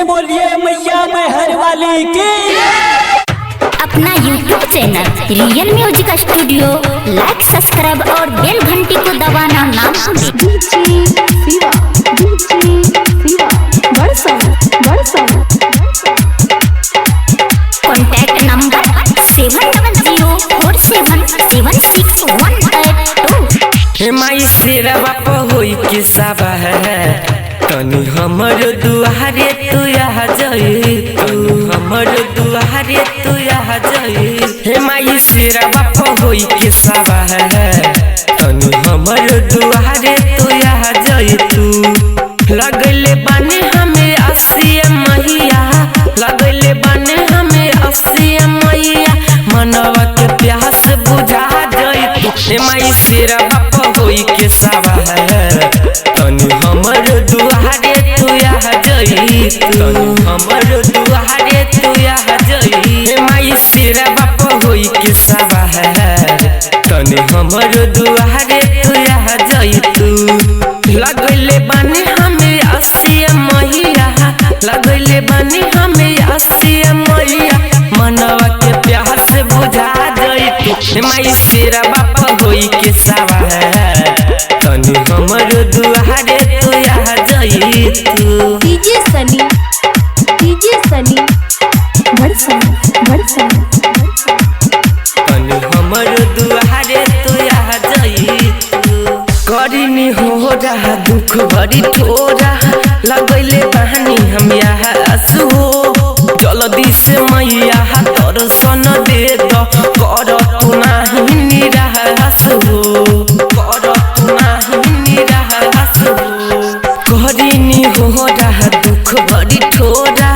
बोलिए मैया मेहर वाली की। अपना YouTube channel real music studio like subscribe और बेल घंटी को दबाना ना भूलें। Contact number 7004776182। माई शेरा बाप होई के साबा है तनी हमर दुआरे तू आ जाई, तू हमर दुआरे तू आ जाई। हे माई शेरा बाप होई के साबा है तनी हमर दुआरे तू आ जाई। तू लगले बाने हमें 80 मैया, लगले बाने हमें 80 मैया, मनवा के प्यास बुझा जाई। हे माई शेरा बाप होई के साबा है तनी हमर दुआरे तू आ जाई, तनी हमर दुआरे तू आ जाई। हे माई शेरा बाप होई के साबा है तनी हमर दुआरे तू आ जाई। तू लगले बानी हमें 80 मैया, लगले बानी हमें 80 मैया, मनवा के प्यास बुझा जाई। तू माई शेरा बाप होई के साबा है तनी हमर दुआरे तू आ जाई। तू डीजे सनी तनी हमर दुआरे तू आ जाई। करिनी हो रहा दुख भरी ठोरा, लगले बहानी हम यहाँ आंसू हो, जल्दी से मैया दर्शन दे दो, कर तू नाही निराश हो, कर तू नाही निराश हो। करिनी हो रहा दुख भरी ठोरा,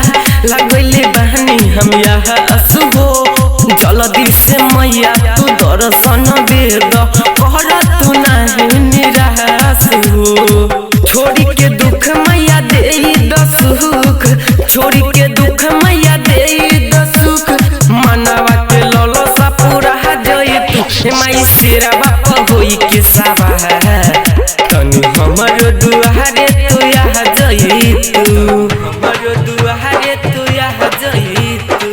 लगले बहानी हम यहाँ आंसू हो, जल्दी से मैया तू दर्शन दे दो, कर तू नाही निराश हो। छोड़ी के दुख मैया दे दो सुख, छोड़ी के दुख मैया दे दो सुख, मनवा के ललसा पूरा जाई। तू माई शेरा बाप होई के साबा है तनी हमर दुआरे तू आ जाई। तू हमर दुआरे तू आ जाई। तू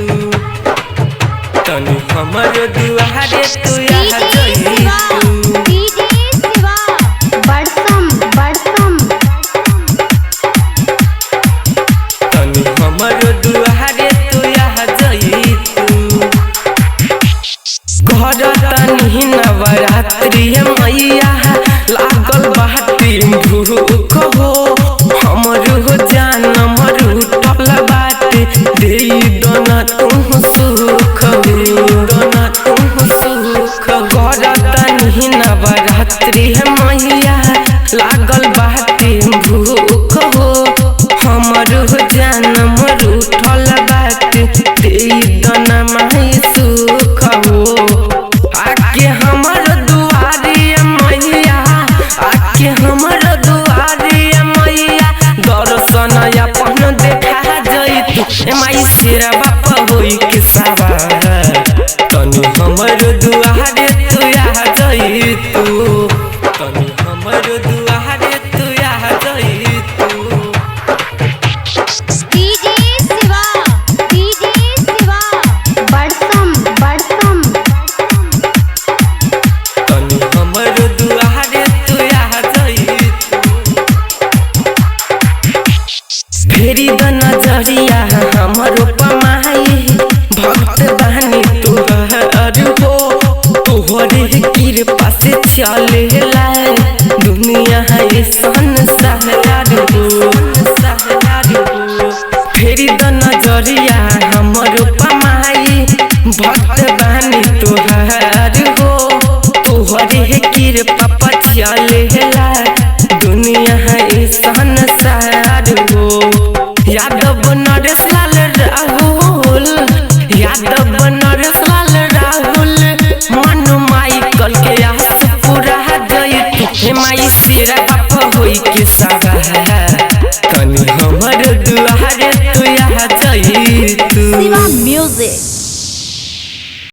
तनी हमर दुआरे तू आ जाई। तनी हमर दुआरे तू आ जाई। तू घर तनी नवरात्रि मैया लागल बाटी भूख हो, हमर हो जान मरूटल बाटे, दे दोना तू सुख, दे दोना तू सुख। घर तनी नवरात्रि मैया लागल बाटी भूख हो, हमर हो जान मरूटल बाटे, दे दोना माई सुख हो। आके हमर दुआरे मैया, आके हमर दुआरे मैया, दर्शन अपन देखा जाई। तू माई शेरा बाप होई के साबा तनी हमर दुआरे तू आ जाई। तू तनी हमर दुआरे तू आ जाई। तू तनी हमर दुआरे तू आ जाई। फेरी द नजरिया हमर पमाई, भक्त बहनी तोहर हो, तोहरे कृपा से चलेला दुनिया है संसार हो। फेरी द नजरिया हमर पमाई, भक्त बहनी तोहर हो, तोहरे कृपा पर चलेला दुनिया है संसार हो। यादव नरेश लाल राहुल, यादव नरेश लाल राहुल, मनु माइकल के आस पूरा जाई। हे माई शेरा